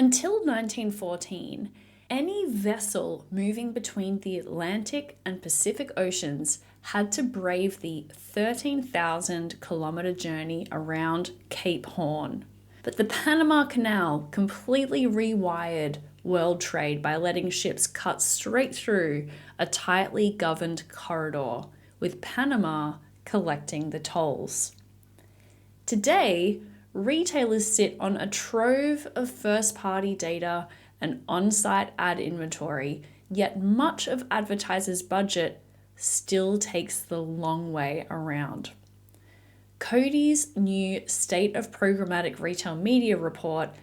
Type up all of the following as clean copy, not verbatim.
Until 1914, any vessel moving between the Atlantic and Pacific Oceans had to brave the 13,000-kilometer journey around Cape Horn. But the Panama Canal completely rewired world trade by letting ships cut straight through a tightly governed corridor, with Panama collecting the tolls. Today, retailers sit on a trove of first-party data and on-site ad inventory, yet much of advertisers' budget still takes the long way around. Koddi's new State of Programmatic Retail Media report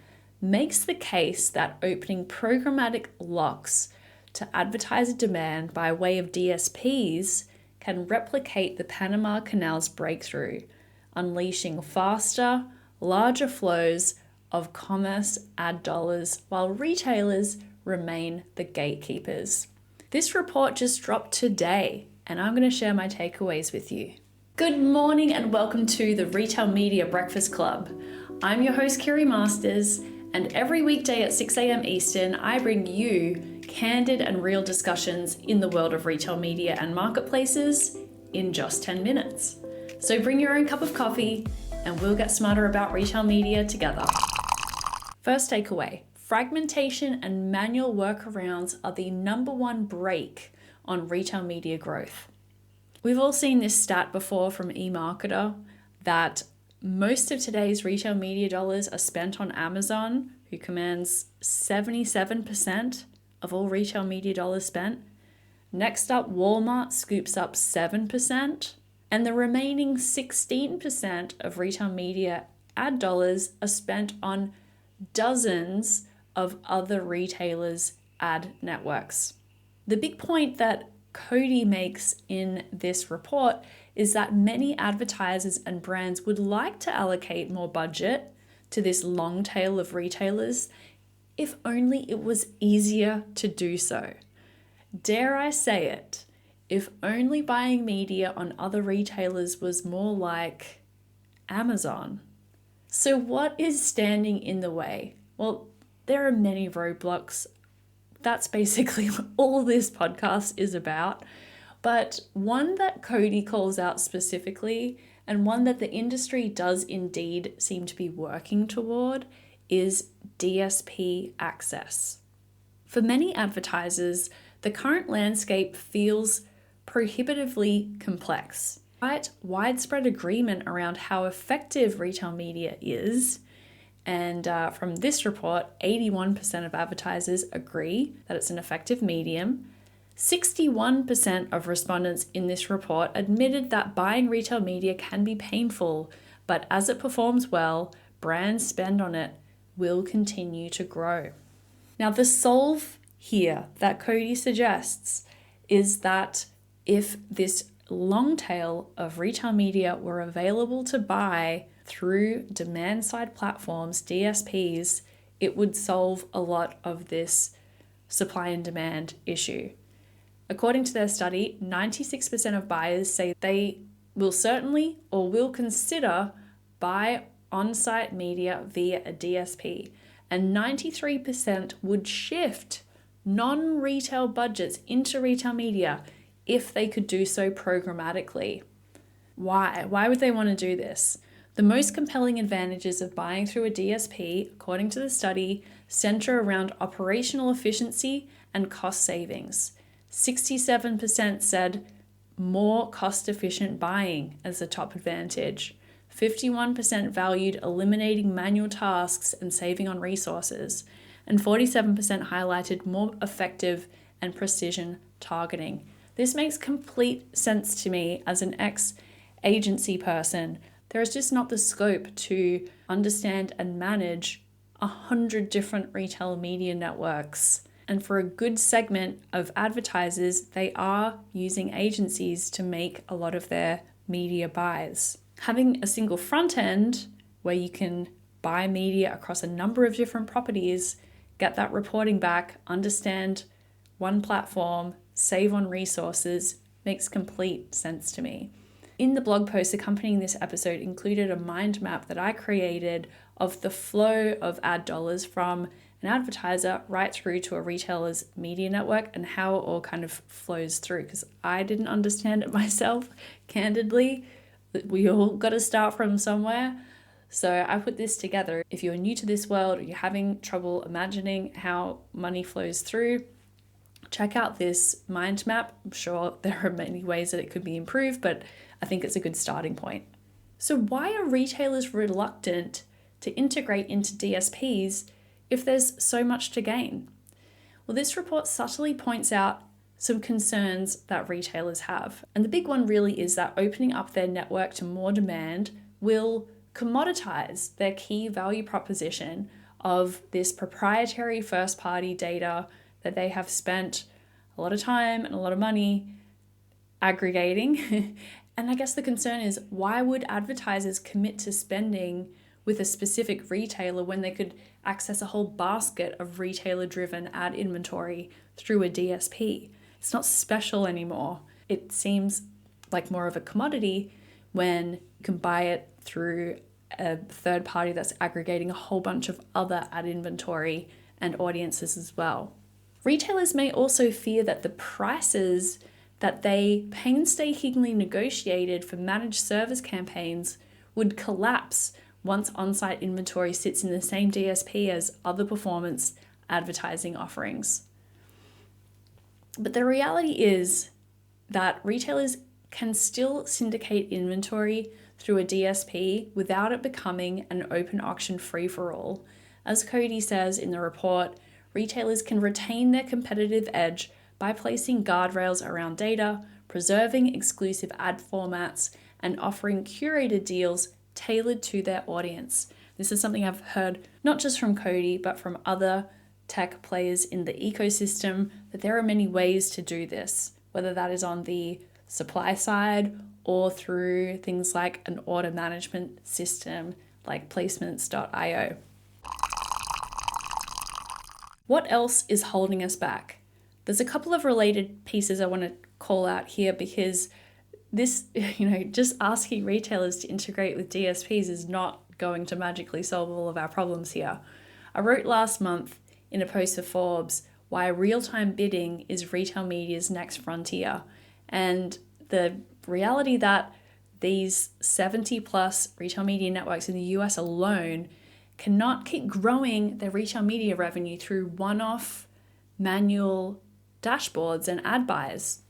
makes the case that opening programmatic locks to advertiser demand by way of DSPs can replicate the Panama Canal's breakthrough, unleashing faster, larger flows of commerce ad dollars while retailers remain the gatekeepers. This report just dropped today, and I'm going to share my takeaways with you. Good morning and welcome to the Retail Media Breakfast Club. I'm your host, Kiri Masters, and every weekday at 6 a.m. Eastern, I bring you candid and real discussions in the world of retail media and marketplaces in just 10 minutes. So bring your own cup of coffee and we'll get smarter about retail media together. First takeaway, fragmentation and manual workarounds are the number one brake on retail media growth. We've all seen this stat before from eMarketer that most of today's retail media dollars are spent on Amazon, who commands 77% of all retail media dollars spent. Next up, Walmart scoops up 7%, and the remaining 16% of retail media ad dollars are spent on dozens of other retailers' ad networks. The big point that Koddi makes in this report is that many advertisers and brands would like to allocate more budget to this long tail of retailers if only it was easier to do so. Dare I say it, if only buying media on other retailers was more like Amazon. So what is standing in the way? Well, there are many roadblocks. That's basically what all this podcast is about. But one that Koddi calls out specifically, and one that the industry does indeed seem to be working toward, is DSP access. For many advertisers, the current landscape feels prohibitively complex. Despite widespread agreement around how effective retail media is, and from this report, 81% of advertisers agree that it's an effective medium. 61% of respondents in this report admitted that buying retail media can be painful, but as it performs well, brand spend on it will continue to grow. Now, the solve here that Koddi suggests is that if this long tail of retail media were available to buy through demand-side platforms, DSPs, it would solve a lot of this supply and demand issue. According to their study, 96% of buyers say they will certainly or will consider buy on-site media via a DSP, and 93% would shift non-retail budgets into retail media if they could do so programmatically. Why? Why would they want to do this? The most compelling advantages of buying through a DSP, according to the study, center around operational efficiency and cost savings. 67% said more cost-efficient buying as the top advantage. 51% valued eliminating manual tasks and saving on resources. And 47% highlighted more effective and precision targeting. This makes complete sense to me as an ex-agency person. There is just not the scope to understand and manage 100 different retail media networks. And for a good segment of advertisers, they are using agencies to make a lot of their media buys. Having a single front end where you can buy media across a number of different properties, get that reporting back, understand one platform, save on resources, makes complete sense to me. In the blog post accompanying this episode included a mind map that I created of the flow of ad dollars from an advertiser right through to a retailer's media network and how it all kind of flows through. Because I didn't understand it myself, candidly. We all got to start from somewhere. So I put this together. If you're new to this world or you're having trouble imagining how money flows through, check out this mind map. I'm sure there are many ways that it could be improved, but I think it's a good starting point. So why are retailers reluctant to integrate into DSPs if there's so much to gain? Well, this report subtly points out some concerns that retailers have. And the big one really is that opening up their network to more demand will commoditize their key value proposition of this proprietary first-party data that they have spent a lot of time and a lot of money aggregating. And I guess the concern is, why would advertisers commit to spending with a specific retailer when they could access a whole basket of retailer-driven ad inventory through a DSP? It's not special anymore. It seems like more of a commodity when you can buy it through a third party that's aggregating a whole bunch of other ad inventory and audiences as well. Retailers may also fear that the prices that they painstakingly negotiated for managed service campaigns would collapse once on-site inventory sits in the same DSP as other performance advertising offerings. But the reality is that retailers can still syndicate inventory through a DSP without it becoming an open auction free-for-all. As Koddi says in the report, retailers can retain their competitive edge by placing guardrails around data, preserving exclusive ad formats, and offering curated deals tailored to their audience. This is something I've heard not just from Koddi, but from other tech players in the ecosystem, that there are many ways to do this, whether that is on the supply side or through things like an order management system like placements.io. What else is holding us back? There's a couple of related pieces I want to call out here, because this, just asking retailers to integrate with DSPs is not going to magically solve all of our problems here. I wrote last month in a post for Forbes why real-time bidding is retail media's next frontier, and the reality that these 70 plus retail media networks in the US alone cannot keep growing their retail media revenue through one-off manual dashboards and ad buys.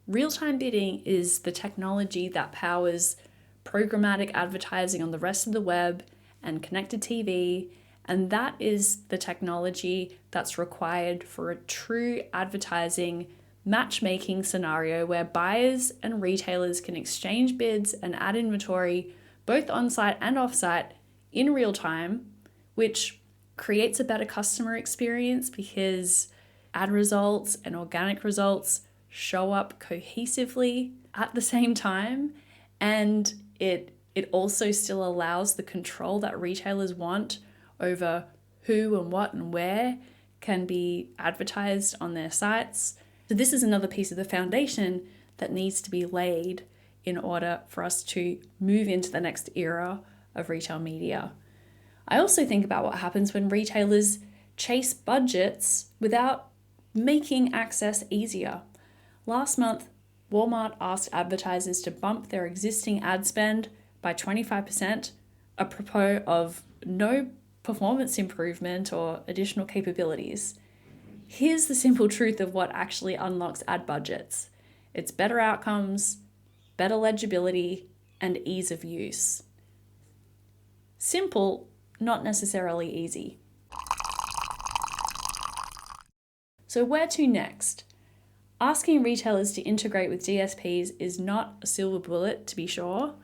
Real-time bidding is the technology that powers programmatic advertising on the rest of the web and connected TV, and that is the technology that's required for a true advertising matchmaking scenario where buyers and retailers can exchange bids and ad inventory both on-site and off-site in real time, which creates a better customer experience because ad results and organic results show up cohesively at the same time, and it also still allows the control that retailers want over who and what and where can be advertised on their sites. So this is another piece of the foundation that needs to be laid in order for us to move into the next era of retail media. I also think about what happens when retailers chase budgets without making access easier. Last month, Walmart asked advertisers to bump their existing ad spend by 25%, apropos of no performance improvement or additional capabilities. Here's the simple truth of what actually unlocks ad budgets. It's better outcomes, better legibility, and ease of use. Simple, not necessarily easy. So where to next? Asking retailers to integrate with DSPs is not a silver bullet, to be sure.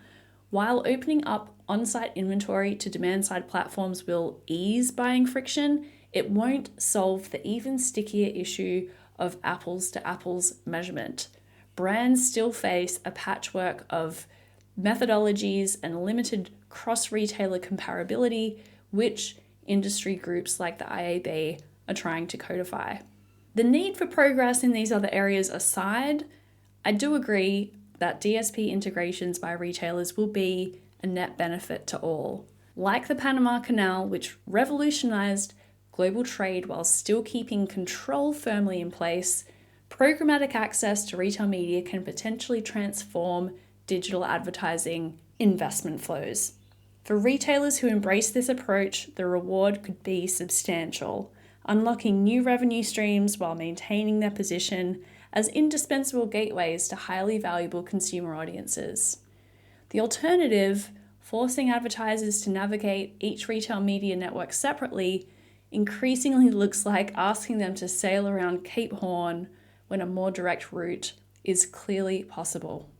While opening up on-site inventory to demand-side platforms will ease buying friction, it won't solve the even stickier issue of apples-to-apples measurement. Brands still face a patchwork of methodologies and limited cross-retailer comparability, which industry groups like the IAB are trying to codify. The need for progress in these other areas aside, I do agree that DSP integrations by retailers will be a net benefit to all. Like the Panama Canal, which revolutionized global trade while still keeping control firmly in place, programmatic access to retail media can potentially transform digital advertising investment flows. For retailers who embrace this approach, the reward could be substantial, unlocking new revenue streams while maintaining their position as indispensable gateways to highly valuable consumer audiences. The alternative, forcing advertisers to navigate each retail media network separately, increasingly looks like asking them to sail around Cape Horn when a more direct route is clearly possible.